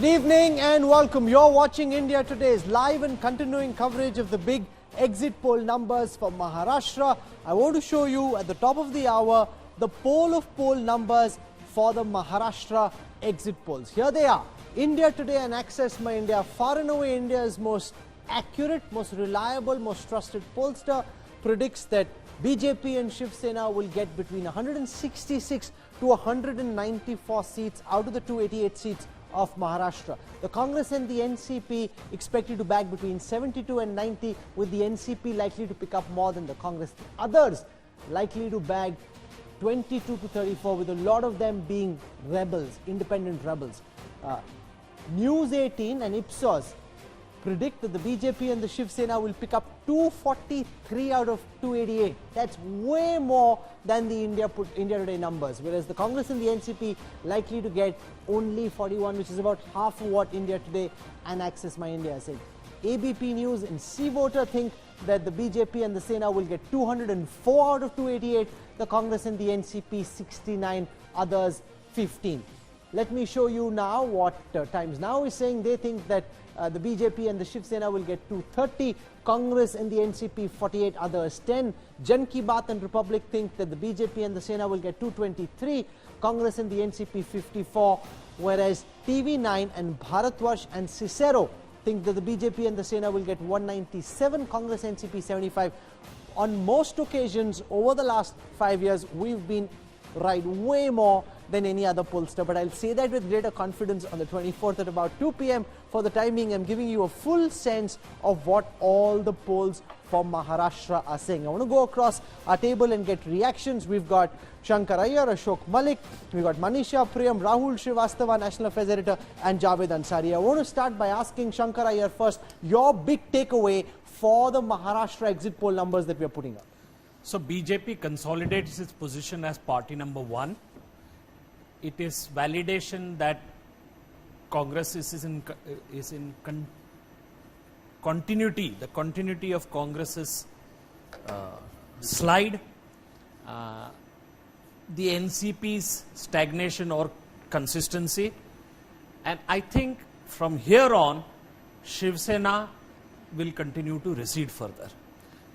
Good evening and welcome. You're watching India Today's live and continuing coverage of the big exit poll numbers for Maharashtra. I want to show you at the top of the hour the poll of poll numbers for the Maharashtra exit polls. Here they are. India Today and Access My India, far and away India's most accurate, most reliable, most trusted pollster, predicts that BJP and Shiv Sena will get between 166 to 194 seats out of the 288 seats of Maharashtra. The Congress and the NCP expected to bag between 72 and 90, with the NCP likely to pick up more than the Congress. The others likely to bag 22 to 34, with a lot of them being rebels, independent rebels. News 18 and Ipsos predict that the BJP and the Shiv Sena will pick up 243 out of 288. That's way more than the India Today numbers, whereas the Congress and the NCP likely to get only 41, which is about half of what India Today and Access My India said. ABP News and C Voter think that the BJP and the Sena will get 204 out of 288, the Congress and the NCP 69, others 15. Let me show you now what Times Now is saying. They think that the BJP and the Shiv Sena will get 230, Congress and the NCP 48, others 10. Jan Ki Baat and Republic think that the BJP and the Sena will get 223, Congress and the NCP 54, whereas TV9 and Bharatvarsh and Cicero think that the BJP and the Sena will get 197, Congress NCP 75. On most occasions over the last 5 years, we've been right way more than any other pollster, but I'll say that with greater confidence on the 24th at about 2 p.m. For the timing, I'm giving you a full sense of what all the polls for Maharashtra are saying. I want to go across our table and get reactions. We've got Shankar Iyer, Ashok Malik, we've got Manisha Priyam, Rahul Srivastava, National Affairs Editor, and Javed Ansari. I want to start by asking Shankar Iyer first, your big takeaway for the Maharashtra exit poll numbers that we are putting up. So BJP consolidates its position as party number one. It is validation that Congress is in continuity, the continuity of Congress's slide, the NCP's stagnation or consistency, and I think from here on Shiv Sena will continue to recede further.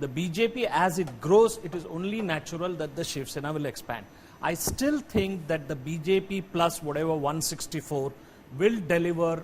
The BJP, as it grows, it is only natural that the Shiv Sena will expand. I still think that the BJP plus whatever 164 will deliver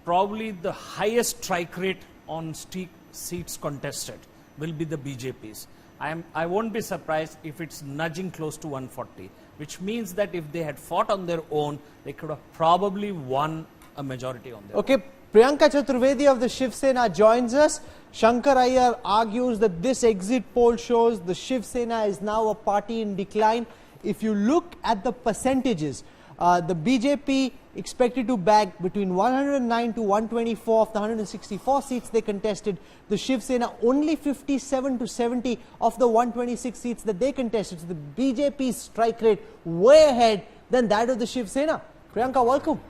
probably the highest strike rate on seats contested will be the BJP's. I won't be surprised if it's nudging close to 140, which means that if they had fought on their own, they could have probably won a majority on their own. Okay, Priyanka Chaturvedi of the Shiv Sena joins us. Shankar Iyer argues that this exit poll shows the Shiv Sena is now a party in decline. If you look at the percentages, the BJP expected to bag between 109 to 124 of the 164 seats they contested. The Shiv Sena only 57 to 70 of the 126 seats that they contested. So the BJP's strike rate way ahead than that of the Shiv Sena. Priyanka, welcome.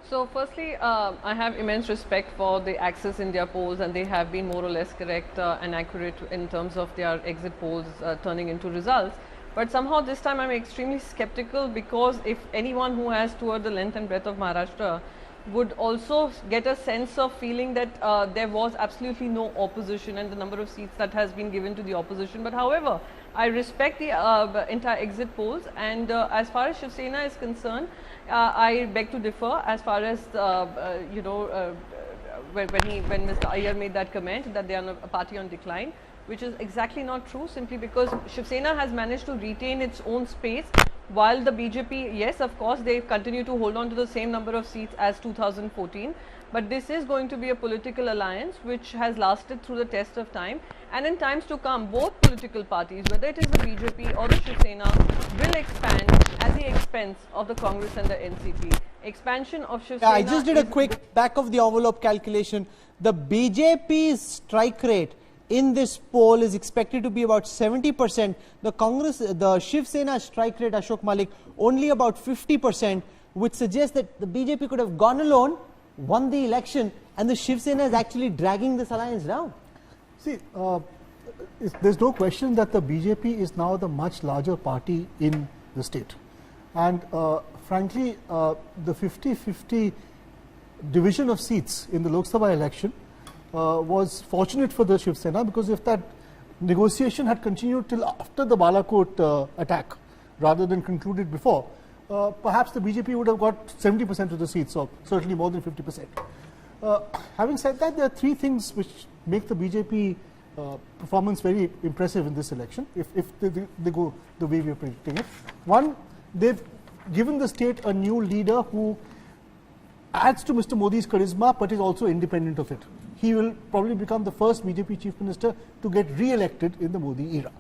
So firstly, I have immense respect for the Access India polls, and they have been more or less correct and accurate in terms of their exit polls turning into results. But somehow this time I'm extremely skeptical, because if anyone who has toured the length and breadth of Maharashtra would also get a sense of feeling that there was absolutely no opposition and the number of seats that has been given to the opposition. But however, I respect the entire exit polls, and as far as Shiv Sena is concerned, I beg to differ as far as when Mr. Iyer made that comment that they are a party on decline, which is exactly not true, simply because Shiv Sena has managed to retain its own space, while the BJP, yes, of course, they continue to hold on to the same number of seats as 2014. But this is going to be a political alliance which has lasted through the test of time, and in times to come, both political parties, whether it is the BJP or the Shiv Sena, will expand at the expense of the Congress and the NCP. Expansion of Shiv Sena. I just did a quick back of the envelope calculation. The BJP's strike rate in this poll is expected to be about 70%. The Shiv Sena strike rate, Ashok Malik, only about 50%, which suggests that the BJP could have gone alone, won the election, and the Shiv Sena is actually dragging this alliance down. See, there's no question that the BJP is now the much larger party in the state. And frankly, the 50-50 division of seats in the Lok Sabha election was fortunate for the Shiv Sena, because if that negotiation had continued till after the Balakot attack rather than concluded before, perhaps the BJP would have got 70% of the seats, or certainly more than 50%. Having said that, there are three things which make the BJP performance very impressive in this election, if they go the way we are predicting it. One, they've given the state a new leader who adds to Mr. Modi's charisma, but is also independent of it. He will probably become the first BJP chief minister to get re-elected in the Modi era.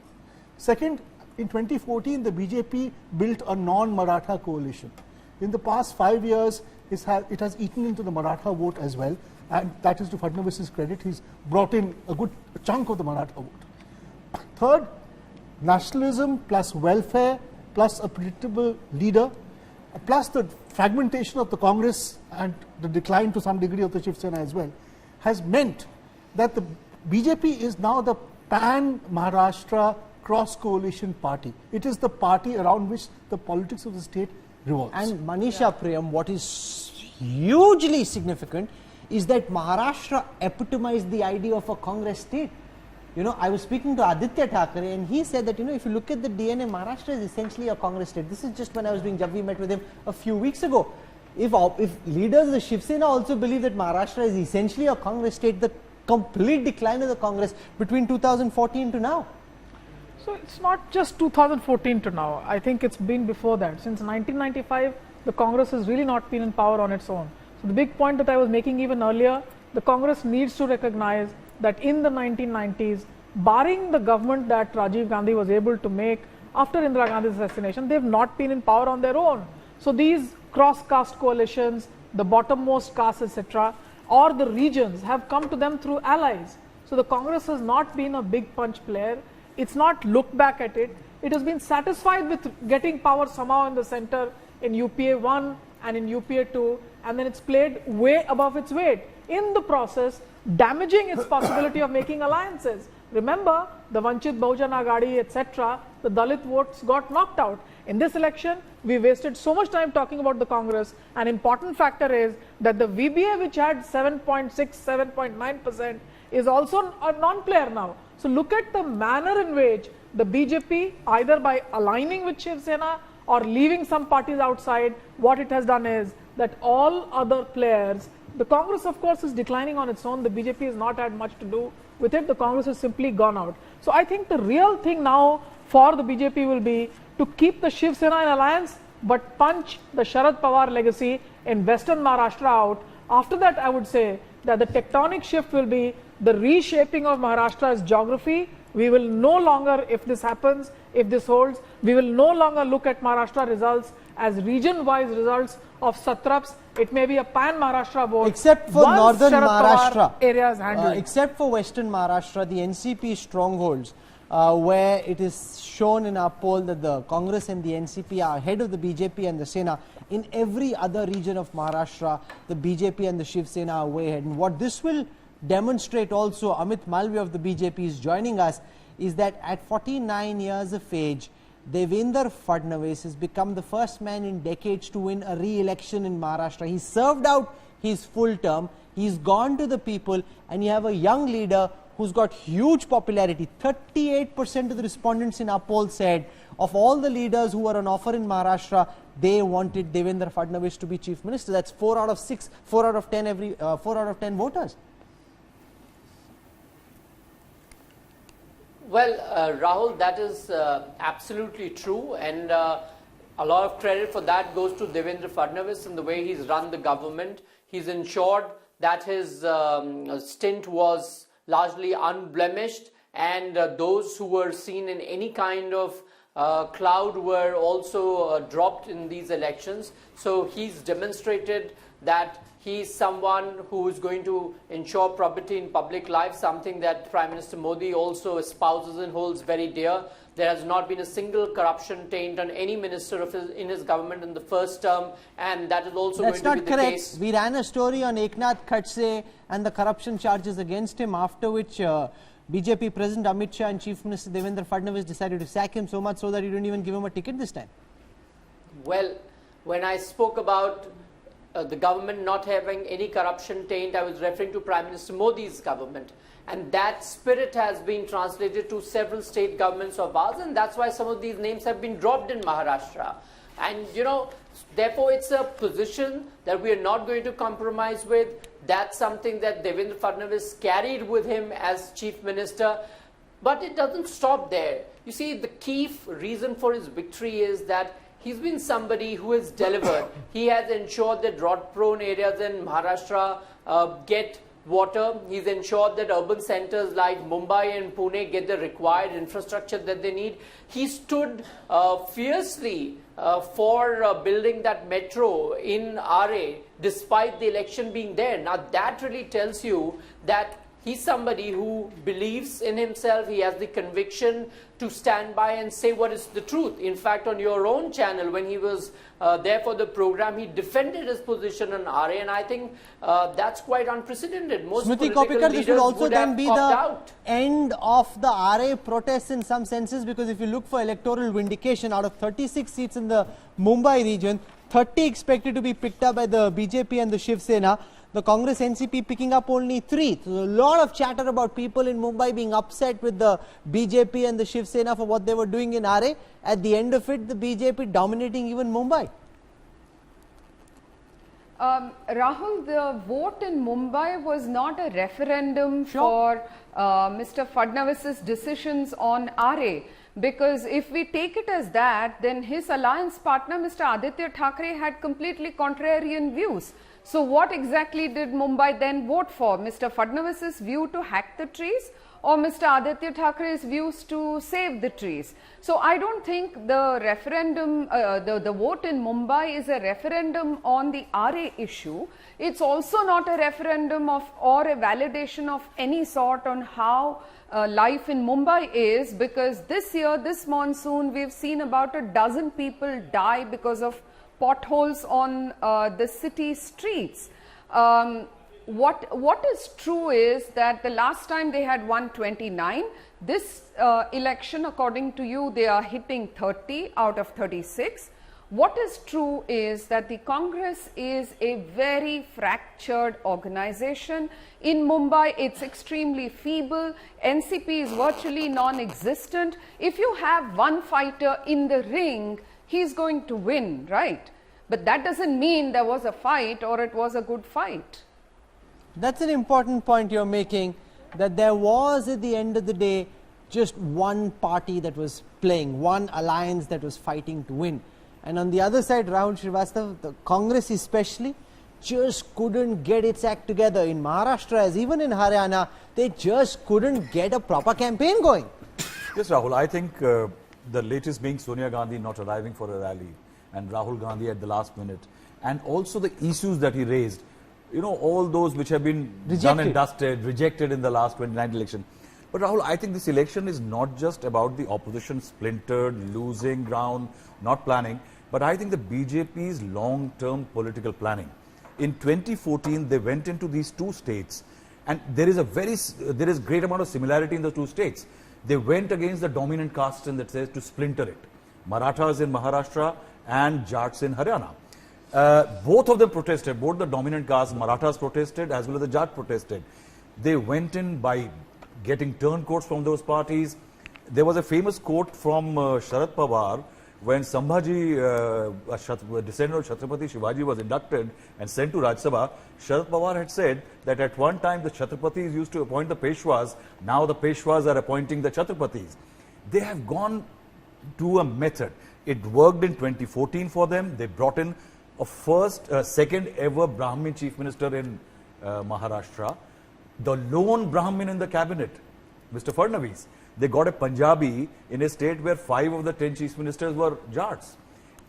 Second, in 2014, the BJP built a non-Maratha coalition. In the past 5 years, it has eaten into the Maratha vote as well, and that is to Fadnavis's credit. He's brought in a good chunk of the Maratha vote. Third, nationalism plus welfare plus a predictable leader, plus the fragmentation of the Congress and the decline to some degree of the Shiv Sena as well, has meant that the BJP is now the pan-Maharashtra cross-coalition party. It is the party around which the politics of the state revolves. And Manisha Priyam, what is hugely significant is that Maharashtra epitomized the idea of a Congress state. You know, I was speaking to Aditya Thackeray, and he said that, you know, if you look at the DNA, Maharashtra is essentially a Congress state. This is just when I was doing Jab We Met with him a few weeks ago. If leaders of the Shiv Sena also believe that Maharashtra is essentially a Congress state, the complete decline of the Congress between 2014 to now. So it's not just 2014 to now. I think it's been before that. Since 1995, the Congress has really not been in power on its own. So the big point that I was making even earlier, the Congress needs to recognize that in the 1990s, barring the government that Rajiv Gandhi was able to make after Indira Gandhi's assassination, they've not been in power on their own. So these cross-caste coalitions, the bottommost caste, etc., or the regions have come to them through allies. So the Congress has not been a big punch player. It's not looked back at it. It has been satisfied with getting power somehow in the center in UPA 1 and in UPA 2, and then it's played way above its weight. In the process, damaging its possibility of making alliances. Remember, the Vanchit Bahujan Aghadi, etc., the Dalit votes got knocked out. In this election, we wasted so much time talking about the Congress. An important factor is that the VBA, which had 7.6, 7.9%, is also a non-player now. So look at the manner in which the BJP, either by aligning with Shiv Sena or leaving some parties outside, what it has done is that all other players, the Congress of course is declining on its own, the BJP has not had much to do with it, the Congress has simply gone out. So I think the real thing now for the BJP will be to keep the Shiv Sena in alliance, but punch the Sharad Pawar legacy in Western Maharashtra out. After that, I would say that the tectonic shift will be the reshaping of Maharashtra's geography. We will no longer, if this happens, if this holds, we will no longer look at Maharashtra results as region-wise results of satraps. It may be a pan-Maharashtra vote. Except for northern Maharashtra, areas handled. except for western Maharashtra, the NCP strongholds, where it is shown in our poll that the Congress and the NCP are ahead of the BJP and the Sena. In every other region of Maharashtra, the BJP and the Shiv Sena are way ahead. And what this will demonstrate also, Amit Malviya of the BJP is joining us, is that at 49 years of age, Devendra Fadnavis has become the first man in decades to win a re-election in Maharashtra. He served out his full term, he's gone to the people, and you have a young leader who's got huge popularity. 38% of the respondents in our poll said of all the leaders who were on offer in Maharashtra, they wanted Devendra Fadnavis to be chief minister. That's 4 out of 6, 4 out of 10 4 out of 10 voters. Well, Rahul, that is absolutely true, and a lot of credit for that goes to Devendra Fadnavis and the way he's run the government. He's ensured that his stint was largely unblemished, and those who were seen in any kind of cloud were also dropped in these elections. So he's demonstrated that he's someone who is going to ensure probity in public life, something that Prime Minister Modi also espouses and holds very dear. There has not been a single corruption taint on any minister of in his government in the first term, and that is also going to be the case. That's not correct. We ran a story on Eknath Khadse and the corruption charges against him, after which BJP President Amit Shah and Chief Minister Devendra Fadnavis decided to sack him, so much so that he didn't even give him a ticket this time. Well, when I spoke about the government not having any corruption taint, I was referring to Prime Minister Modi's government. And that spirit has been translated to several state governments of ours, and that's why some of these names have been dropped in Maharashtra. And, you know, therefore it's a position that we are not going to compromise with. That's something that Devendra Fadnavis carried with him as Chief Minister. But it doesn't stop there. You see, the key reason for his victory is that he's been somebody who has delivered. He has ensured that drought-prone areas in Maharashtra get water. He's ensured that urban centers like Mumbai and Pune get the required infrastructure that they need. He stood fiercely for building that metro in RA despite the election being there. Now that really tells you that he's somebody who believes in himself. He has the conviction to stand by and say what is the truth. In fact, on your own channel, when he was there for the program, he defended his position on RA, and I think that's quite unprecedented. Most Smriti political Kopikar, this leaders will also would then have be opted the out. end of the RA protests in some senses, because if you look for electoral vindication, out of 36 seats in the Mumbai region, 30 expected to be picked up by the BJP and the Shiv Sena. The Congress NCP picking up only 3. So a lot of chatter about people in Mumbai being upset with the BJP and the Shiv Sena for what they were doing in RA. At the end of it, the BJP dominating even Mumbai. Rahul, the vote in Mumbai was not a referendum for Mr. Fadnavis's decisions on RA. Because if we take it as that, then his alliance partner, Mr. Aditya Thackeray, had completely contrarian views. So what exactly did Mumbai then vote for? Mr. Fadnavis's view to hack the trees, or Mr. Aditya Thackeray's views to save the trees? So I don't think the referendum, the vote in Mumbai is a referendum on the RA issue. It's also not a referendum or a validation of any sort on how life in Mumbai is, because this year, this monsoon, we've seen about a dozen people die because of potholes on the city streets. What is true is that the last time they had 129, this election, according to you, they are hitting 30 out of 36. What is true is that the Congress is a very fractured organization. In Mumbai, it's extremely feeble. NCP is virtually non-existent. If you have one fighter in the ring, he's going to win, right? But that doesn't mean there was a fight or it was a good fight. That's an important point you're making, that there was at the end of the day just one party that was playing, one alliance that was fighting to win. And on the other side, Rahul Srivastava, the Congress especially, just couldn't get its act together. In Maharashtra, as even in Haryana, they just couldn't get a proper campaign going. Yes, Rahul, I think the latest being Sonia Gandhi not arriving for a rally and Rahul Gandhi at the last minute, and also the issues that he raised, you know, all those which have been done and dusted, rejected in the last 29th election. But Rahul, I think this election is not just about the opposition splintered, losing ground, not planning, but I think the BJP's long-term political planning. In 2014, they went into these two states, and there is great amount of similarity in the two states. They went against the dominant caste in that says to splinter it. Marathas in Maharashtra and Jats in Haryana. Both of them protested, both the dominant caste, Marathas protested as well as the Jat protested. They went in by getting turncoats from those parties. There was a famous quote from Sharad Pawar when Sambhaji, a descendant of Chhatrapati Shivaji, was inducted and sent to Rajya Sabha. Sharad Pawar had said that at one time the Chhatrapatis used to appoint the Peshwas, now the Peshwas are appointing the Chhatrapatis. They have gone to a method. It worked in 2014 for them. They brought in a second ever Brahmin chief minister in Maharashtra, the lone Brahmin in the cabinet, Mr. Fadnavis. They got a Punjabi in a state where 5 of the 10 chief ministers were Jats.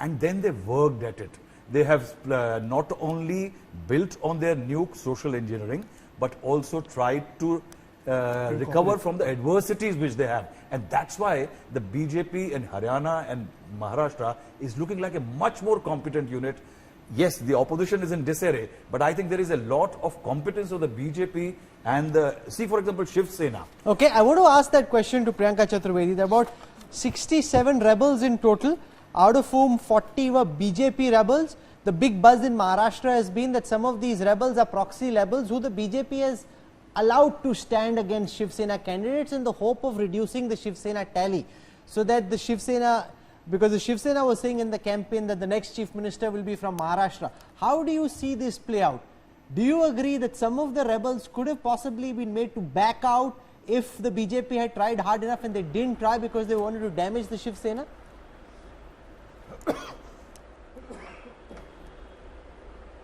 And then they worked at it. They have not only built on their new social engineering, but also tried to recover from the adversities which they have. And that's why the BJP in Haryana and Maharashtra is looking like a much more competent unit. Yes, the opposition is in disarray, but I think there is a lot of competence of the BJP and see, for example, Shiv Sena. Okay, I want to ask that question to Priyanka Chaturvedi. There are about 67 rebels in total. out of whom 40 were BJP rebels. The big buzz in Maharashtra has been that some of these rebels are proxy rebels who the BJP has allowed to stand against Shiv Sena candidates in the hope of reducing the Shiv Sena tally, so that the Shiv Sena, because the Shiv Sena was saying in the campaign that the next chief minister will be from Maharashtra. How do you see this play out? Do you agree that some of the rebels could have possibly been made to back out if the BJP had tried hard enough and they didn't try because they wanted to damage the Shiv Sena?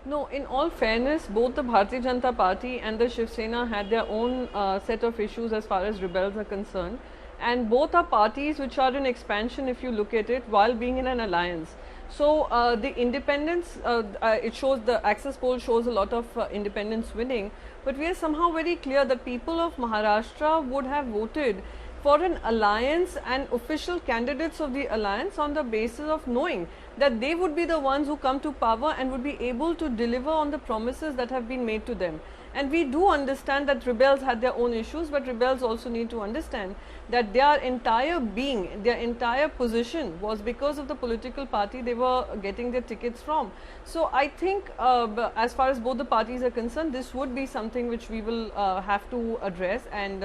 No, in all fairness, both the Bharatiya Janata Party and the Shiv Sena had their own set of issues as far as rebels are concerned. And both are parties which are in expansion if you look at it while being in an alliance. So the independence, it shows, the Axis poll shows a lot of independents winning. But we are somehow very clear that people of Maharashtra would have voted for an alliance and official candidates of the alliance on the basis of knowing that they would be the ones who come to power and would be able to deliver on the promises that have been made to them. And we do understand that rebels had their own issues, but rebels also need to understand that their entire being, their entire position was because of the political party they were getting their tickets from. So I think as far as both the parties are concerned, this would be something which we will have to address and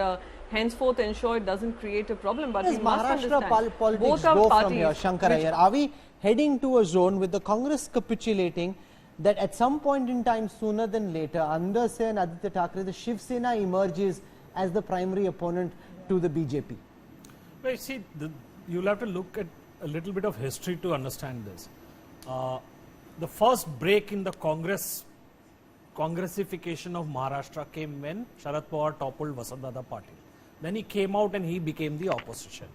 henceforth ensure it doesn't create a problem. But Does we must Maharashtra understand politics both our go parties from here, Shankar Iyer? Are we heading to a zone with the Congress capitulating that at some point in time, sooner than later, under say an Aditya Thackeray, the Shiv Sena emerges as the primary opponent to the BJP? Well, see, you'll have to look at a little bit of history to understand this. The first break in the Congressification of Maharashtra came when Sharad Pawar toppled Vasantdada Patil. Then he came out and he became the opposition.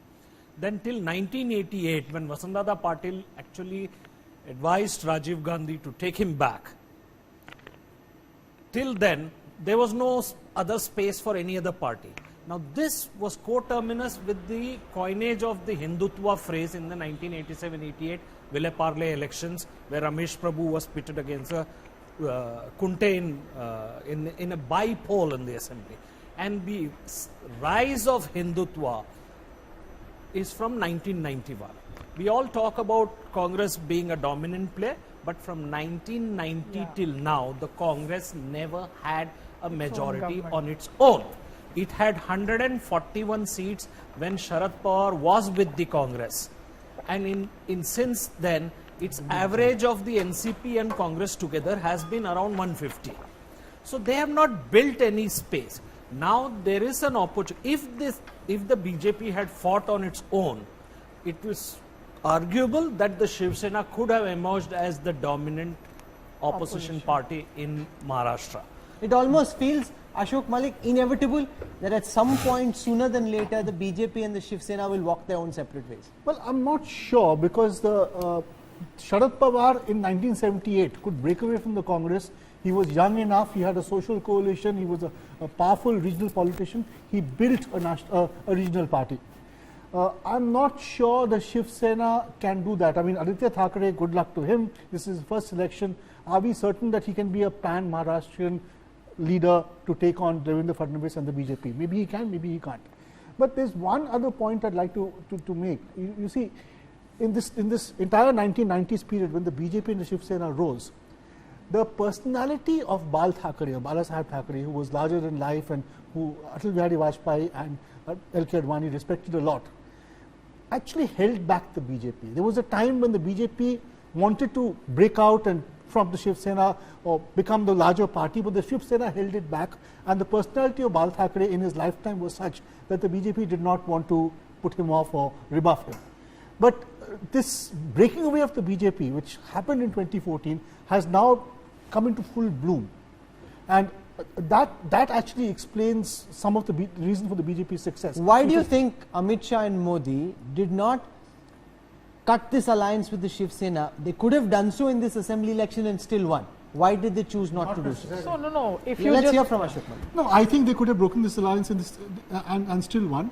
Then till 1988, when Vasantdada Patil actually advised Rajiv Gandhi to take him back, till then there was no other space for any other party. Now this was coterminous with the coinage of the Hindutva phrase in the 1987-88 Vile Parle elections, where Ramesh Prabhu was pitted against a Kunte in a by-poll in the assembly. And the rise of Hindutva is from 1991. We all talk about Congress being a dominant player, but from 1990 till now, the Congress never had a majority on its own. It had 141 seats when Sharad Pawar was with the Congress. And since then, its average of the NCP and Congress together has been around 150. So they have not built any space. Now there is an opportunity. If the BJP had fought on its own, it was arguable that the Shiv Sena could have emerged as the dominant opposition party in Maharashtra. It almost feels, Ashok Malik, inevitable that at some point sooner than later the BJP and the Shiv Sena will walk their own separate ways. Well, I'm not sure, because the Sharad Pawar in 1978 could break away from the Congress. He was young enough, he had a social coalition, he was a powerful regional politician. He built a regional party. I'm not sure the Shiv Sena can do that. I mean, Aditya Thackeray, good luck to him. This is his first election. Are we certain that he can be a pan-Maharashtrian leader to take on Devendra Fadnavis and the BJP? Maybe he can, maybe he can't. But there's one other point I'd like to make. You see, in this entire 1990s period, when the BJP and the Shiv Sena rose, the personality of Bal Thackeray, or Balasaheb Thackeray, who was larger than life and who Atal Bihari Vajpayee and L.K. Advani respected a lot, actually held back the BJP. There was a time when the BJP wanted to break out and from the Shiv Sena or become the larger party, but the Shiv Sena held it back, and the personality of Bal Thackeray in his lifetime was such that the BJP did not want to put him off or rebuff him. But this breaking away of the BJP, which happened in 2014, has now come into full bloom, and that actually explains some of the reason for the BJP's success. Why do you think Amit Shah and Modi did not cut this alliance with the Shiv Sena? They could have done so in this assembly election and still won. Why did they choose not to do so? So no. If Yeah, you let's just hear from Ashok Malik. No, I think they could have broken this alliance in this, and still won.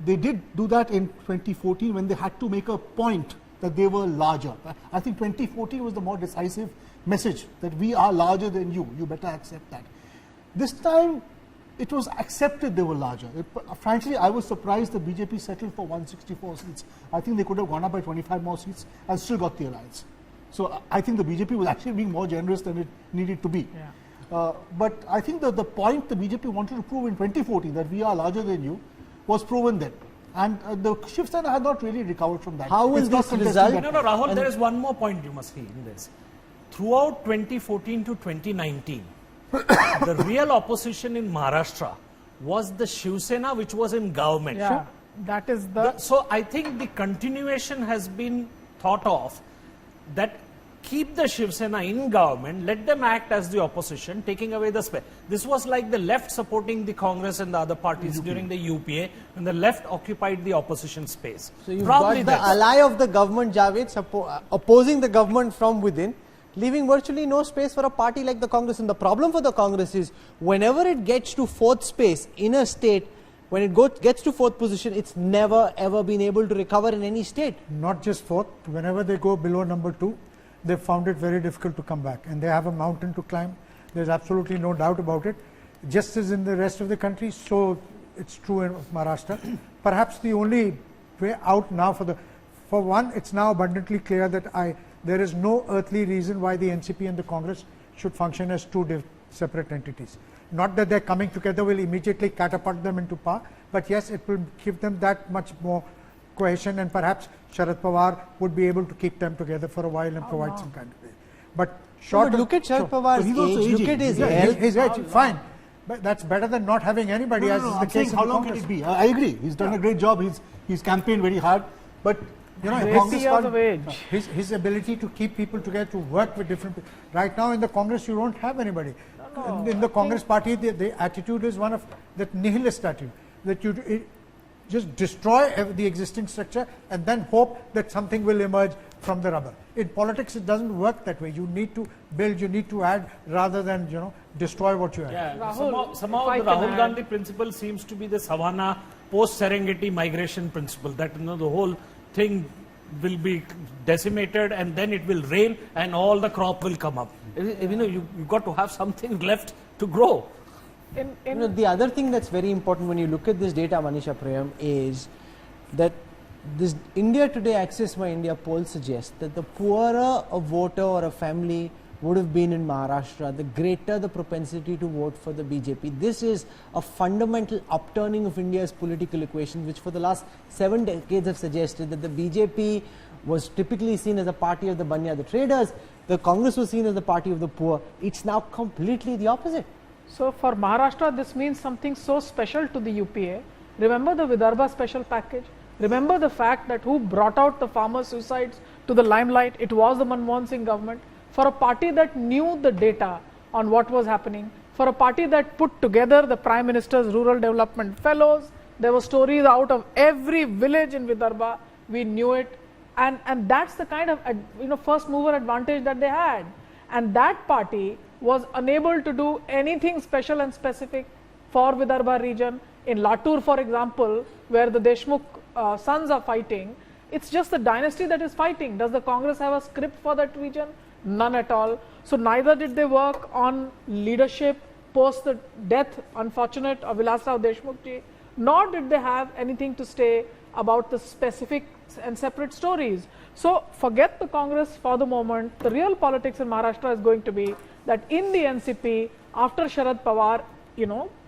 They did do that in 2014 when they had to make a point that they were larger. I think 2014 was the more decisive message that we are larger than you. You better accept that. This time, it was accepted they were larger. Frankly, I was surprised the BJP settled for 164 seats. I think they could have gone up by 25 more seats and still got the alliance. So I think the BJP was actually being more generous than it needed to be. Yeah. But I think that the point the BJP wanted to prove in 2014, that we are larger than you, was proven then. And the Shiv Sena had not really recovered from that. How will It's not this contesting result- that No, no, point. Rahul, there is one more point you must see in this. Throughout 2014 to 2019, the real opposition in Maharashtra was the Shiv Sena, which was in government. Yeah, that is the So I think the continuation has been thought of, that keep the Shiv Sena in government, let them act as the opposition, taking away the space. This was like the left supporting the Congress and the other parties during the UPA, when the left occupied the opposition space. So you've Probably got the that's- ally of the government, Javed, opposing the government from within, leaving virtually no space for a party like the Congress. And the problem for the Congress is, whenever it gets to fourth space in a state, when it gets to fourth position, it's never ever been able to recover in any state. Not just fourth, whenever they go below number 2, they found it very difficult to come back, and they have a mountain to climb. There's absolutely no doubt about it. Just as in the rest of the country, so it's true in Maharashtra. Perhaps the only way out now for one, it's now abundantly clear that there is no earthly reason why the NCP and the Congress should function as two separate entities. Not that they're coming together will immediately catapult them into power, but yes, it will give them that much more cohesion, and perhaps Sharad Pawar would be able to keep them together for a while and provide some kind of way. But short But look at Sharad Pawar's he's also age, look aging. at his Yeah, health. his age, fine, but that's better than not having anybody, as is the I'm saying case in how the long can Congress. it be? I agree. He's done a great job. He's campaigned very hard. But You know, 80 Congress years can't- of age. his ability to keep people together, to work with different people. Right now in the Congress, you don't have anybody. In the Congress party, the attitude is one of that nihilist attitude, that just destroy the existing structure and then hope that something will emerge from the rubble. In politics, it doesn't work that way. You need to build, you need to add, rather than destroy what you have. Yeah, Rahul, somehow if I the can Rahul add- Gandhi principle seems to be the Savannah post-Serengeti migration principle, that the whole thing will be decimated and then it will rain and all the crop will come up. You've got to have something left to grow. The other thing that's very important when you look at this data, Manisha Prayam, is that this India Today Access My India poll suggests that the poorer a voter or a family would have been in Maharashtra, the greater the propensity to vote for the BJP. This is a fundamental upturning of India's political equation, which for the last 7 decades have suggested that the BJP was typically seen as a party of the Banya, the traders. The Congress was seen as the party of the poor. It's now completely the opposite. So for Maharashtra, this means something so special to the UPA. Remember the Vidarbha special package? Remember the fact that who brought out the farmer suicides to the limelight? It was the Manmohan Singh government. For a party that knew the data on what was happening, for a party that put together the Prime Minister's Rural Development Fellows, there were stories out of every village in Vidarbha, we knew it. And that's the kind of first mover advantage that they had. And that party was unable to do anything special and specific for Vidarbha region. In Latur, for example, where the Deshmukh sons are fighting, it's just the dynasty that is fighting. Does the Congress have a script for that region? None at all. So neither did they work on leadership post the death, unfortunate, of Vilasrao Deshmukh ji, nor did they have anything to say about the specific and separate stories. So forget the Congress for the moment. The real politics in Maharashtra is going to be that in the NCP, after Sharad Pawar,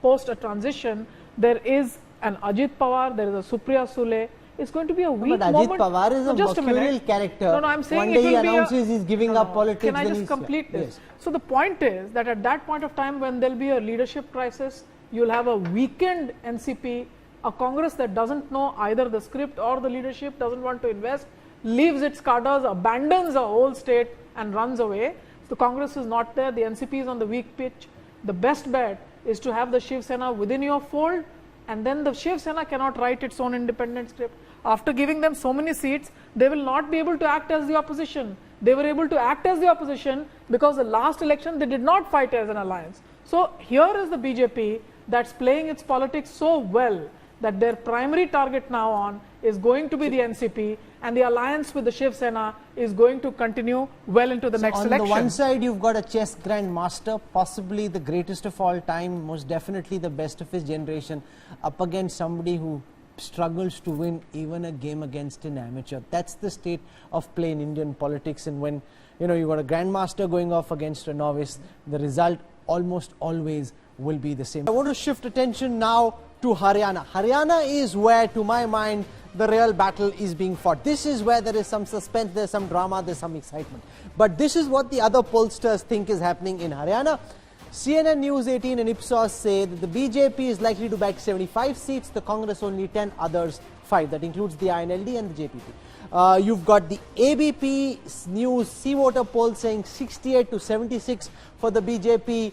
post a transition, there is an Ajit Pawar, there is a Supriya Sule. It's going to be a weak But Ajit moment. Pawar is a Just mercurial minute. character. No, I'm saying One it day he will be announces he's giving up politics. Can I then just he's- complete this? Yes. So the point is that at that point of time when there'll be a leadership crisis, you'll have a weakened NCP, a Congress that doesn't know either the script or the leadership, doesn't want to invest, leaves its cadres, abandons the whole state and runs away. The Congress is not there, the NCP is on the weak pitch. The best bet is to have the Shiv Sena within your fold, and then the Shiv Sena cannot write its own independent script. After giving them so many seats, they will not be able to act as the opposition. They were able to act as the opposition because the last election they did not fight as an alliance. So here is the BJP that's playing its politics so well that their primary target now on is going to be the NCP, and the alliance with the Shiv Sena is going to continue well into the next on election. the one side, you've got a chess grandmaster, possibly the greatest of all time, most definitely the best of his generation, up against somebody who struggles to win even a game against an amateur. That's the state of play in Indian politics, and when you've got a grandmaster going off against a novice, the result almost always will be the same. I want to shift attention now to Haryana. Haryana is where, to my mind, the real battle is being fought. This is where there is some suspense, there's some drama, there's some excitement. But this is what the other pollsters think is happening in Haryana. CNN News 18 and Ipsos say that the BJP is likely to bag 75 seats, the Congress only 10, others 5. That includes the INLD and the JPP. You've got the ABP News Sea Voter poll saying 68 to 76 for the BJP,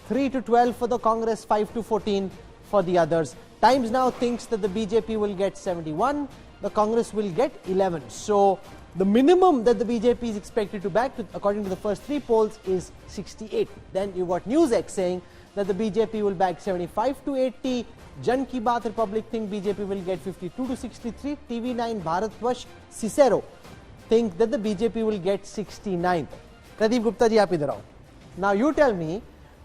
3 to 12 for the Congress, 5 to 14 for the others. Times Now thinks that the BJP will get 71, the Congress will get 11. So the minimum that the BJP is expected to back, according to the first 3 polls, is 68. Then you got NewsX saying that the BJP will back 75 to 80. Jan Ki Baat Republic think BJP will get 52 to 63. TV9 Bharatvash Cicero think that the BJP will get 69. Pradeep Gupta ji, aap idhar aao. Now you tell me,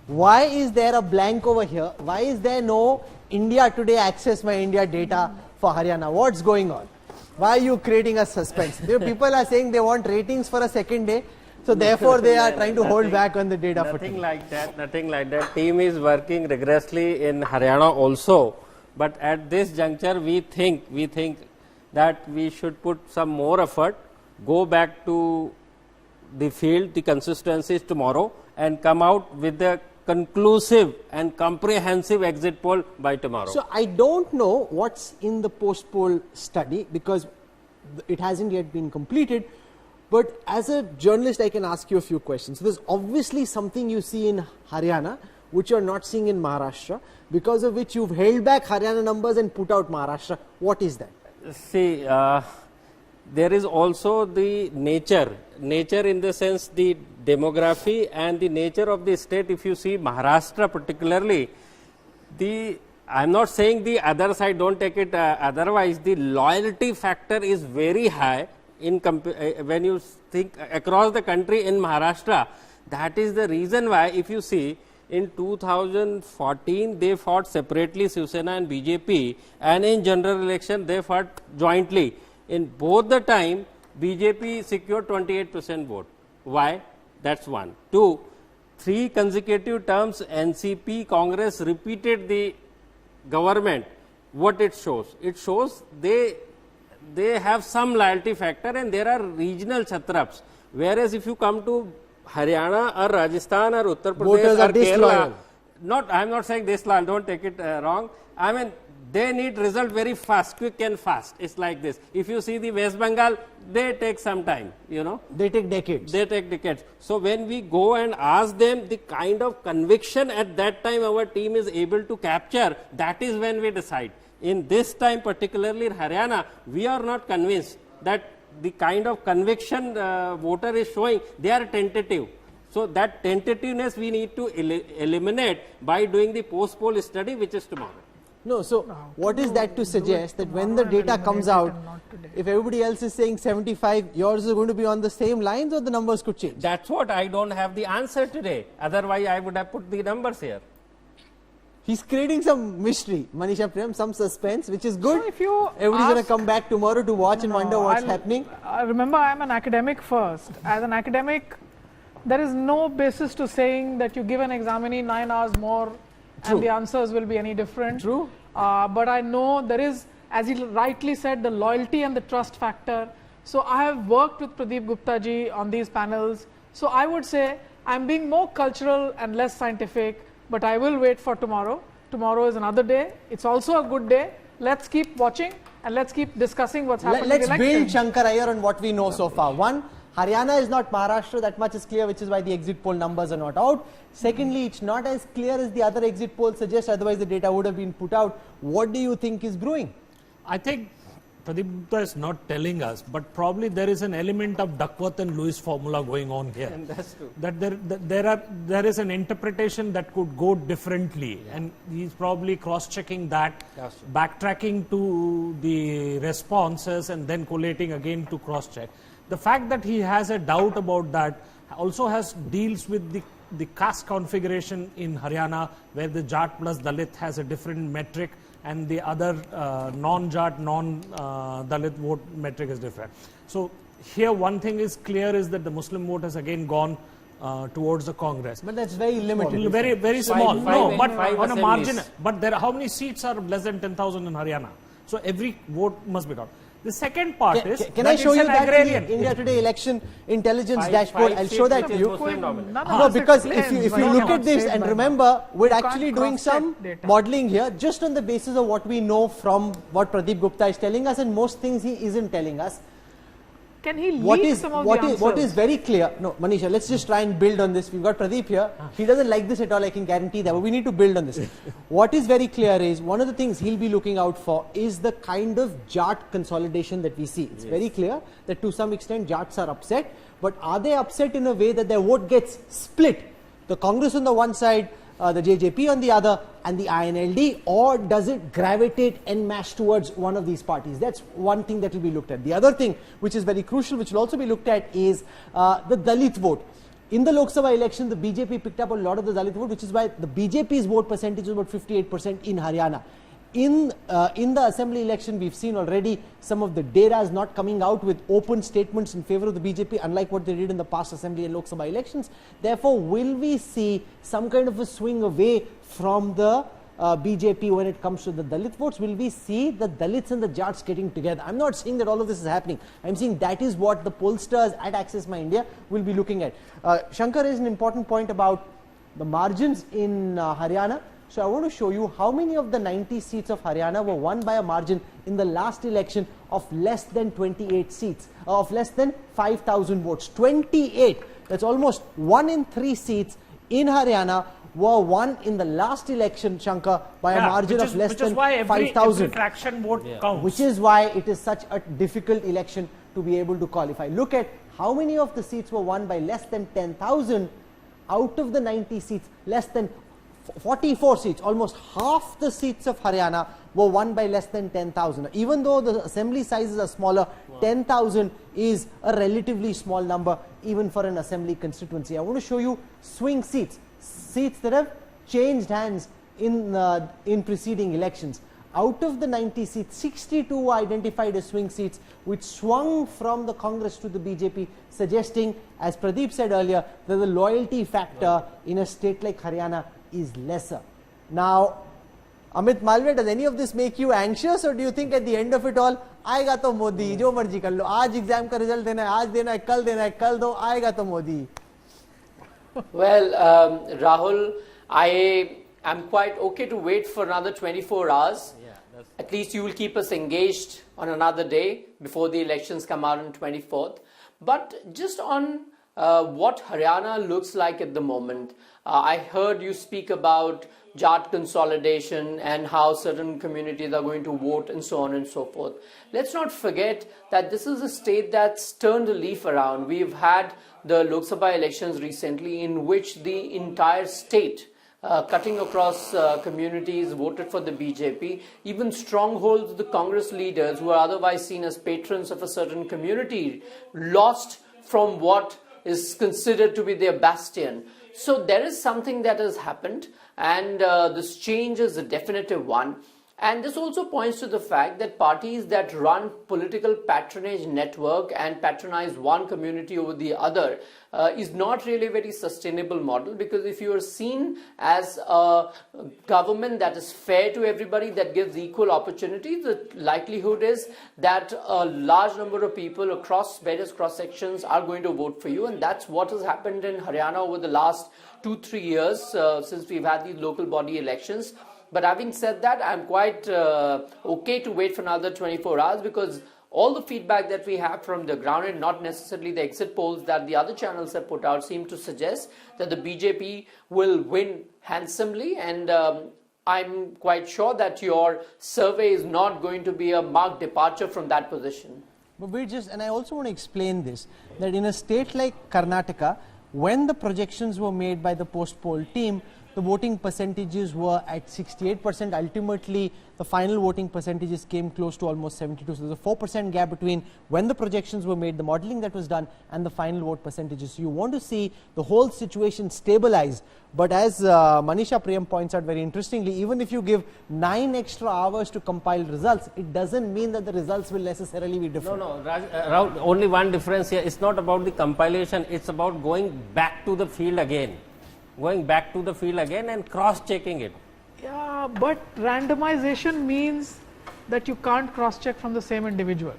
why is there a blank over here? Why is there no India Today Access My India data for Haryana? What's going on? Why are you creating a suspense? People are saying they want ratings for a second day, so therefore they are trying to hold back on the data for nothing like that. Nothing like that. Team is working rigorously in Haryana also, but at this juncture we think that we should put some more effort, go back to the field, the constituencies tomorrow, and come out with the conclusive and comprehensive exit poll by tomorrow. So I don't know what's in the post-poll study because it hasn't yet been completed, but as a journalist I can ask you a few questions. So there's obviously something you see in Haryana which you're not seeing in Maharashtra, because of which you've held back Haryana numbers and put out Maharashtra. What is that? See, there is also the nature in the sense the demography and the nature of the state. If you see Maharashtra particularly, I'm not saying the other side, don't take it otherwise, the loyalty factor is very high in when you think across the country in Maharashtra. That is the reason why, if you see, in 2014 they fought separately, Shiv Sena and BJP, and in general election they fought jointly. In both the time, BJP secured 28% vote. Why? That's one. 2, 3 consecutive terms NCP Congress repeated the government. What it shows? It shows they have some loyalty factor, and there are regional satraps. Whereas if you come to Haryana or Rajasthan or Uttar Pradesh or Kerala, I am not saying this loyal, don't take it wrong. I mean, they need result very fast, quick and fast. It's like this. If you see the West Bengal, they take some time, They take decades. They take decades. So when we go and ask them the kind of conviction at that time our team is able to capture, that is when we decide. In this time, particularly in Haryana, we are not convinced that the kind of conviction voter is showing, they are tentative. So that tentativeness we need to eliminate by doing the post-poll study, which is tomorrow. No, so what is that to suggest that when the data comes out, if everybody else is saying 75, yours is going to be on the same lines, or the numbers could change? That's what I don't have the answer today. Otherwise, I would have put the numbers here. He's creating some mystery, Manisha Prem, some suspense, which is good. So if you everybody's going to come back tomorrow to watch and wonder what's happening. Remember, I'm an academic first. As an academic, there is no basis to saying that you give an examinee 9 hours more and the answers will be any different. True. But I know there is, as he rightly said, the loyalty and the trust factor. So I have worked with Pradeep Gupta ji on these panels. So I would say I'm being more cultural and less scientific, but I will wait for tomorrow. Tomorrow is another day. It's also a good day. Let's keep watching and let's keep discussing what's happening. Let's build Shankar Iyer on what we know so far. One, Haryana is not Maharashtra, that much is clear, which is why the exit poll numbers are not out. Secondly, it's not as clear as the other exit polls suggest, otherwise the data would have been put out. What do you think is brewing? I think Pradeep Gupta is not telling us, but probably there is an element of Duckworth and Lewis formula going on here. And that's true. That there is an interpretation that could go differently, and he's probably cross-checking that, That's true. backtracking to the responses, and then collating again to cross-check. The fact that he has a doubt about that also deals with the caste configuration in Haryana, where the Jat plus Dalit has a different metric, and the other non-Jat, non-Dalit vote metric is different. So here one thing is clear is that the Muslim vote has again gone towards the Congress. But that's very limited. Very small. No, but five on a margin. assemblies. But how many seats are less than 10,000 in Haryana? So every vote must be counted. The second part is Can I show it's you an that agrarian. in the India Today election intelligence Five dashboard? I'll seats show that which to is you. Muslim dominant. None of No, us because explains if why you you look cannot at this say and by remember, we're You can't actually doing cross-check some data. modeling here just on the basis of what we know from what Pradeep Gupta is telling us, and most things he isn't telling us. Can he What leak is some of the answers? what is very clear? No, Manisha, let's just try and build on this. We've got Pradeep here. He doesn't like this at all. I can guarantee that. But we need to build on this. What is very clear is one of the things he'll be looking out for is the kind of Jat consolidation that we see. It's very clear that to some extent Jats are upset, but are they upset in a way that their vote gets split? The Congress on the one side, the JJP on the other, and the INLD, or does it gravitate en masse towards one of these parties? That's one thing that will be looked at. The other thing, which is very crucial, which will also be looked at, is the Dalit vote. In the Lok Sabha election, the BJP picked up a lot of the Dalit vote, which is why the BJP's vote percentage is about 58% in Haryana. In the assembly election, we've seen already some of the Deras not coming out with open statements in favor of the BJP, unlike what they did in the past assembly and Lok Sabha elections. Therefore, will we see some kind of a swing away from the BJP when it comes to the Dalit votes? Will we see the Dalits and the Jats getting together? I'm not saying that all of this is happening. I'm saying that is what the pollsters at Access My India will be looking at. Shankar is an important point about the margins in Haryana. So I want to show you how many of the 90 seats of Haryana were won by a margin in the last election of less than 28 seats, of less than 5,000 votes. 28. That's almost 1 in 3 seats in Haryana were won in the last election, Shankar, by a margin of less than 5,000. Every fraction vote counts. Which is why it is such a difficult election to be able to call. If I look at how many of the seats were won by less than 10,000, out of the 90 seats, less than 44 seats, almost half the seats of Haryana were won by less than 10,000. Even though the assembly sizes are smaller, 10,000 is a relatively small number even for an assembly constituency. I want to show you swing seats, seats that have changed hands in preceding elections. Out of the 90 seats, 62 were identified as swing seats, which swung from the Congress to the BJP, suggesting, as Pradeep said earlier, that the loyalty factor in a state like Haryana is lesser. Now, Amit Malviya, does any of this make you anxious, or do you think at the end of it all, आएगा तो मोदी, जो मर्जी कर लो, आज exam का result देना है, आज देना है, कल दो, आएगा तो Modi? Well, Rahul, I am quite okay to wait for another 24 hours. At least you will keep us engaged on another day before the elections come out on 24th. But just on what Haryana looks like at the moment, I heard you speak about Jat consolidation and how certain communities are going to vote and so on and so forth. Let's not forget that this is a state that's turned a leaf around. We've had the Lok Sabha elections recently in which the entire state, cutting across communities, voted for the BJP. Even strongholds of the Congress leaders, who are otherwise seen as patrons of a certain community, lost from what is considered to be their bastion. So there is something that has happened, and this change is a definitive one. And this also points to the fact that parties that run political patronage network and patronize one community over the other is not really a very sustainable model, because if you are seen as a government that is fair to everybody, that gives equal opportunity, the likelihood is that a large number of people across various cross sections are going to vote for you, and that's what has happened in Haryana over the last 2-3 years since we've had these local body elections. But having said that, I'm quite okay to wait for another 24 hours, because all the feedback that we have from the ground, and not necessarily the exit polls that the other channels have put out, seem to suggest that the BJP will win handsomely. And I'm quite sure that your survey is not going to be a marked departure from that position. But we just, and I also want to explain this, that in a state like Karnataka, when the projections were made by the post-poll team, the voting percentages were at 68%. Ultimately, the final voting percentages came close to almost 72. So there's a 4% gap between when the projections were made, the modeling that was done, and the final vote percentages. So you want to see the whole situation stabilize. But as Manisha Priyam points out very interestingly, even if you give 9 extra hours to compile results, it doesn't mean that the results will necessarily be different. No, Rahul, only one difference here. It's not about the compilation. It's about going back to the field again. Going back to the field again and cross-checking it. Yeah, but randomization means that you can't cross-check from the same individual.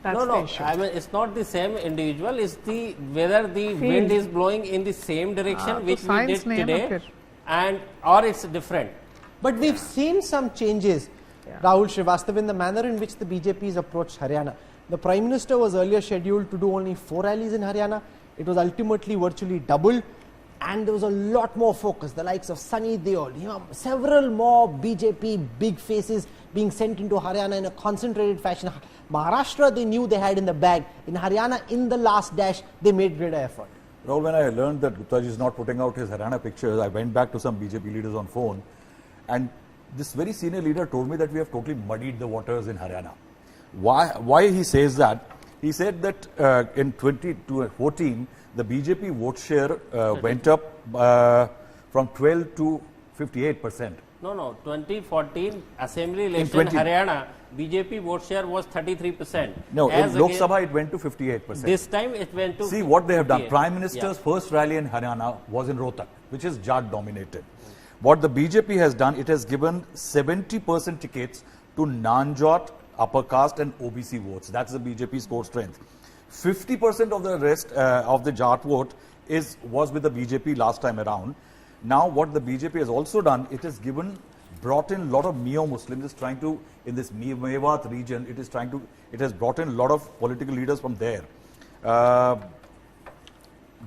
That's the issue. I mean, it's not the same individual. It's the whether the wind is blowing in the same direction which we did today, and or it's different. But we've seen some changes, Rahul Srivastava, in the manner in which the BJP has approached Haryana. The Prime Minister was earlier scheduled to do only 4 rallies in Haryana. It was ultimately virtually doubled. And there was a lot more focus, the likes of Sunny Deol, several more BJP big faces being sent into Haryana in a concentrated fashion. Maharashtra, they knew they had in the bag. In Haryana, in the last dash, they made greater effort. Rahul, when I learned that Gupta ji is not putting out his Haryana pictures, I went back to some BJP leaders on phone, and this very senior leader told me that we have totally muddied the waters in Haryana. Why he says that? He said that in 2014, the BJP vote share went up from 12 to 58%. No, 2014 Assembly election Haryana, BJP vote share was 33%. No, in Lok Sabha it went to 58%. This time it went to See what they have done. Prime Minister's first rally in Haryana was in Rohtak, which is Jat dominated. What the BJP has done, it has given 70% tickets to non-Jat, upper caste and OBC votes. That's the BJP's core strength. 50% of the rest of the Jat vote was with the BJP last time around. Now what the BJP has also done, it has brought in a lot of neo-Muslims. It's trying to, in this Mewat region, it has brought in a lot of political leaders from there.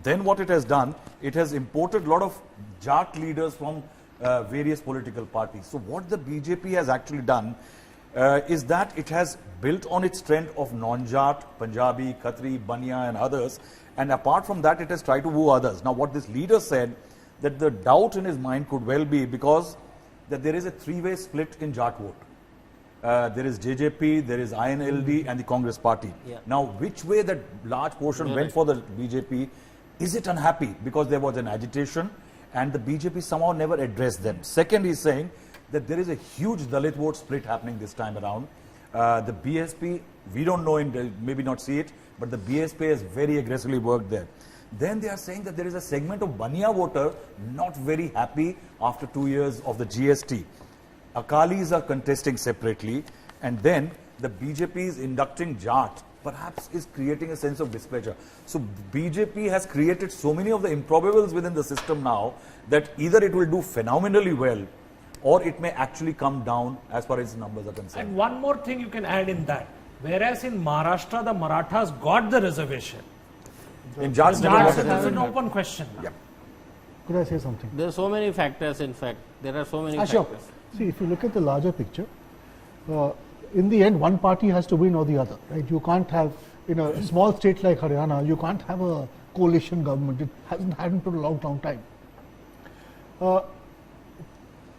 Then what it has done, it has imported a lot of Jat leaders from various political parties. So what the BJP has actually done is that it has built on its strength of non-Jat, Punjabi, Khatri, Bania and others, and apart from that it has tried to woo others. Now what this leader said, that the doubt in his mind could well be because that there is a 3-way split in Jat vote. There is JJP, there is INLD and the Congress party. Now which way that large portion went for the BJP, is it unhappy because there was an agitation and the BJP somehow never addressed them. Second, he is saying that there is a huge Dalit vote split happening this time around. The BSP, we don't know, maybe not see it, but the BSP has very aggressively worked there. Then they are saying that there is a segment of Bania voter not very happy after 2 years of the GST. Akalis are contesting separately, and then the BJP is inducting Jat, perhaps is creating a sense of displeasure. So BJP has created so many of the improbables within the system now that either it will do phenomenally well or it may actually come down as far as numbers are concerned. And one more thing you can add in that. Whereas in Maharashtra, the Marathas got the reservation. In Jat, that's an open question. Yeah. Could I say something? There are so many factors, in fact. There are so many Ashok. factors. See, if you look at the larger picture, in the end, one party has to win or the other, right? You can't have, in a small state like Haryana, you can't have a coalition government. It hasn't happened for a long, long time.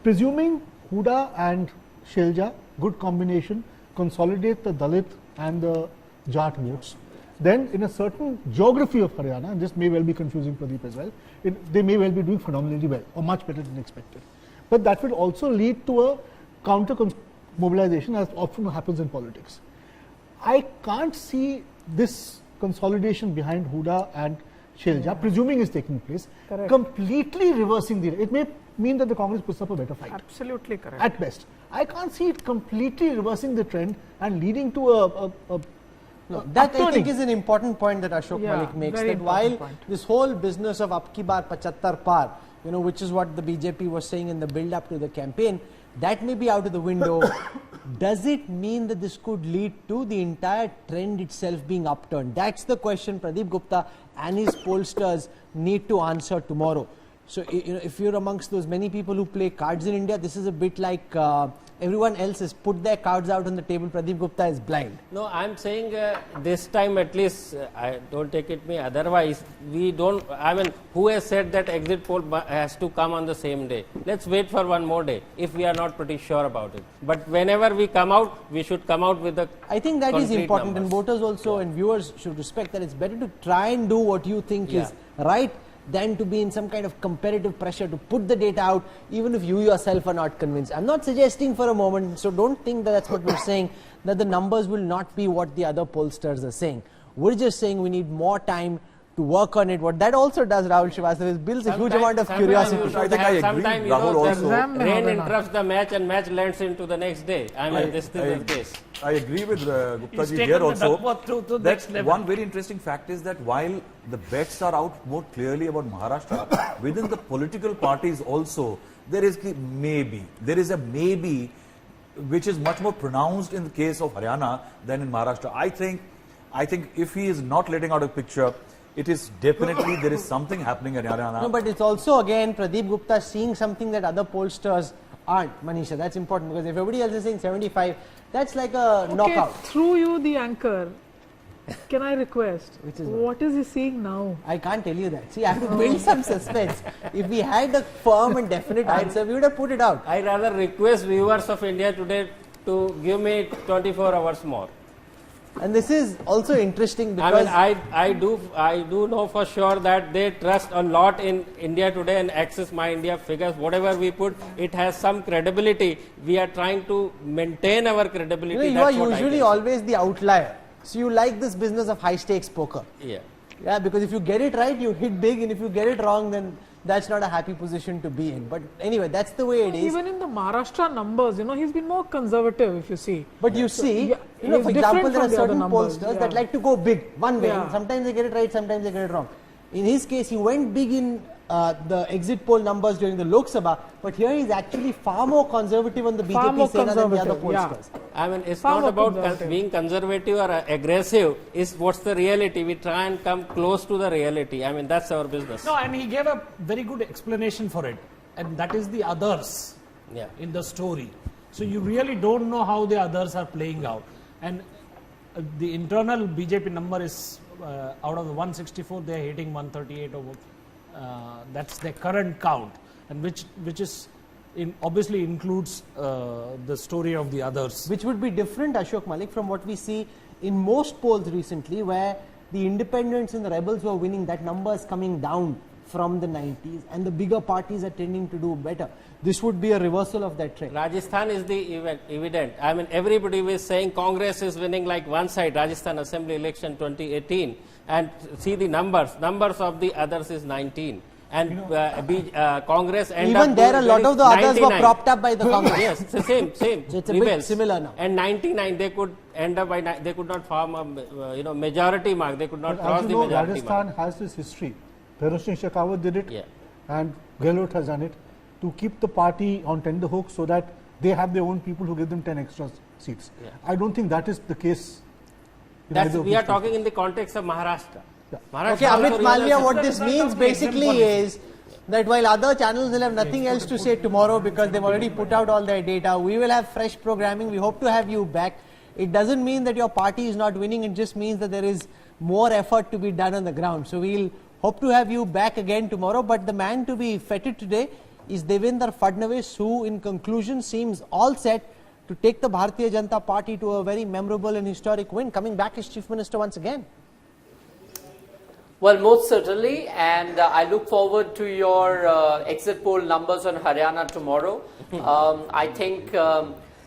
Presuming Huda and Shelja, good combination, consolidate the Dalit and the Jat votes, then in a certain geography of Haryana, and this may well be confusing Pradeep as well, they may well be doing phenomenally well or much better than expected. But that will also lead to a counter mobilization, as often happens in politics. I can't see this consolidation behind Huda and Shelja, presuming is taking place, completely reversing the. It may mean that the Congress puts up a better fight. Absolutely correct. At best. I can't see it completely reversing the trend and leading to that I think is an important point that Ashok Malik makes, that while this whole business of Ab Ki Baar 75 Par, which is what the BJP was saying in the build-up to the campaign, that may be out of the window. Does it mean that this could lead to the entire trend itself being upturned? That's the question Pradeep Gupta and his pollsters need to answer tomorrow. So, if you're amongst those many people who play cards in India, this is a bit like everyone else has put their cards out on the table. Pradeep Gupta is blind. No, I'm saying this time at least, I don't take it me. Otherwise, we don't. I mean, who has said that exit poll has to come on the same day? Let's wait for one more day if we are not pretty sure about it. But whenever we come out, we should come out with the. I think that is concrete important, and numbers. voters also and viewers should respect that it's better to try and do what you think is right than to be in some kind of competitive pressure to put the data out, even if you yourself are not convinced. I'm not suggesting for a moment, so don't think that that's what we're saying, that the numbers will not be what the other pollsters are saying. We're just saying we need more time to work on it. What that also does, Rahul Srivastava, is builds a huge amount of curiosity. I think I agree. Sometimes, Rahul also. rain interrupts the match and match lands into the next day. I mean, this is the case. I agree with Gupta He's ji taken here the also. Duckworth to the That next level. one very interesting fact is that while the bets are out more clearly about Maharashtra, within the political parties also, there is a maybe which is much more pronounced in the case of Haryana than in Maharashtra. I think if he is not letting out a picture, it is definitely there is something happening in Haryana. No, but it's also again Pradeep Gupta seeing something that other pollsters aren't, Manisha. That's important, because if everybody else is saying 75, that's like a knockout. Through you, the anchor, can I request? Which is what is he seeing now? I can't tell you that. See, I have to build some suspense. If we had a firm and definite answer, we would have put it out. I rather request viewers of India Today to give me 24 hours more. And this is also interesting because I do know for sure that they trust a lot in India Today and Access My India figures. Whatever we put, it has some credibility. We are trying to maintain our credibility. you are usually always the outlier. So you like this business of high stakes poker. Yeah, because if you get it right, you hit big, and if you get it wrong, then that's not a happy position to be in. But anyway, that's the way it is. Even in the Maharashtra numbers, he's been more conservative, if you see. But you see, he's for example, different there are from the other certain numbers, pollsters that like to go big one way. Yeah. Sometimes they get it right, sometimes they get it wrong. In his case, he went big in the exit poll numbers during the Lok Sabha, but here he's actually far more conservative on the BJP Sena than the other pollsters. I mean, it's Far not more about being conservative or aggressive. It's what's the reality. We try and come close to the reality. I mean, that's our business. No, and he gave a very good explanation for it, and that is the others in the story. So you really don't know how the others are playing out. And the internal BJP number is out of the 164, they are hitting 138 over. That's their current count, and which is obviously includes the story of the others. Which would be different, Ashok Malik, from what we see in most polls recently, where the independents and the rebels were winning. That number is coming down from the 90s, and the bigger parties are tending to do better. This would be a reversal of that trend. Rajasthan is the evident. I mean, everybody was saying Congress is winning like one side, Rajasthan Assembly election 2018, and see the numbers. Numbers of the others is 19. And Congress ended up even there, a lot of the others were propped up by the Congress. Yes, it's the same. So it's a bit similar now. And 99, they could end up by they could not form a majority mark. They could not cross the majority Rajasthan mark. has this history. Bharat Singh Shekhawat did it, Yeah. and Gehlot has done it to keep the party on tender hook so that they have their own people who give them 10 extra seats. Yeah. I don't think that is the case. We are talking in the context of Maharashtra. Maharashtra Okay, also Amit Malviya, realizes- what this means basically is that while other channels will have nothing else to say tomorrow because they've already put out all their data, we will have fresh programming. We hope to have you back. It doesn't mean that your party is not winning, it just means that there is more effort to be done on the ground. So we'll hope to have you back again tomorrow, but the man to be feted today is Devendra Fadnavis, who in conclusion seems all set to take the Bharatiya Janata Party to a very memorable and historic win, coming back as Chief Minister once again. Well, most certainly, and I look forward to your exit poll numbers on Haryana tomorrow. I think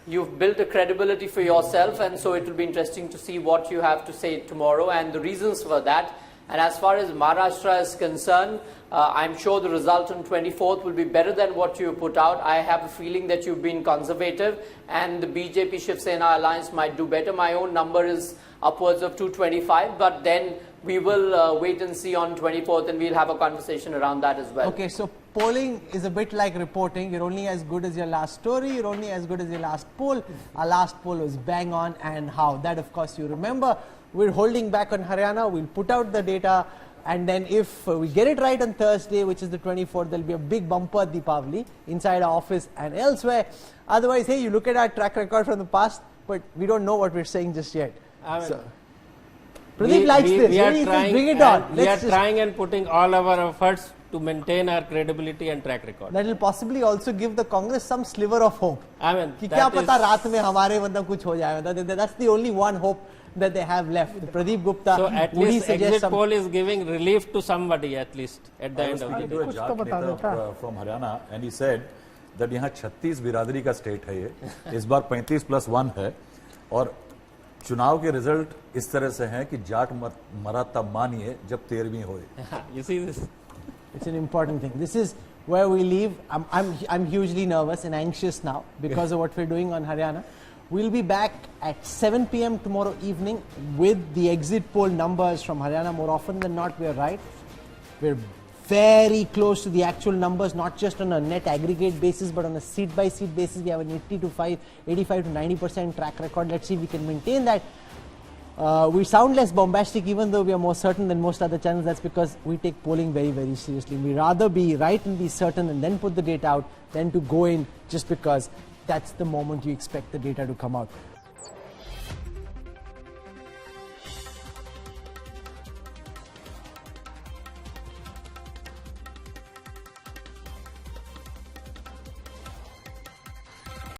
you've built a credibility for yourself, and so it will be interesting to see what you have to say tomorrow and the reasons for that. And as far as Maharashtra is concerned, I'm sure the result on 24th will be better than what you put out. I have a feeling that you've been conservative, and the BJP Shiv Sena alliance might do better. My own number is upwards of 225, but then we will wait and see on 24th, and we'll have a conversation around that as well. Okay, so polling is a bit like reporting. You're only as good as your last story. You're only as good as your last poll. Our last poll was bang on and how. That, of course, you remember. We're holding back on Haryana. We'll put out the data And then if we get it right on Thursday, which is the 24th, there'll be a big bumper Deepavali inside our office and elsewhere. Otherwise, hey, you look at our track record from the past, but we don't know what we're saying just yet. I mean, Pradeep likes this. We are What do you think? trying, Bring it on. we are Let's just- trying and putting all our efforts to maintain our credibility and track record. That will possibly also give the Congress some sliver of hope. I mean, कि क्या that पता is- रात में हमारे मतलब कुछ हो जाए. That's the only one hope that they have left. Pradeep Gupta so at would he least suggest exit some poll is giving relief to somebody at least at the I end was of the speaking day. to a कुछ तो Jat बता Neta देता। from Haryana and he said that यहाँ 36 बिरादरी का state है ये, इस बार 35+1 है और चुनाव के रिजल्ट इस तरह से हैं कि जाट मरा तब मानिए जब 13वीं होए. You see this? It's an important thing. This is where we leave. I'm hugely nervous and anxious now because of what we're doing on Haryana. We'll be back at 7 p.m. tomorrow evening with the exit poll numbers from Haryana. More often than not, we're right. We're very close to the actual numbers, not just on a net aggregate basis, but on a seat-by-seat basis. We have an 85 to 90% track record. Let's see if we can maintain that. We sound less bombastic even though we are more certain than most other channels. That's because we take polling very, very seriously. We rather be right and be certain and then put the data out than to go in just because that's the moment you expect the data to come out.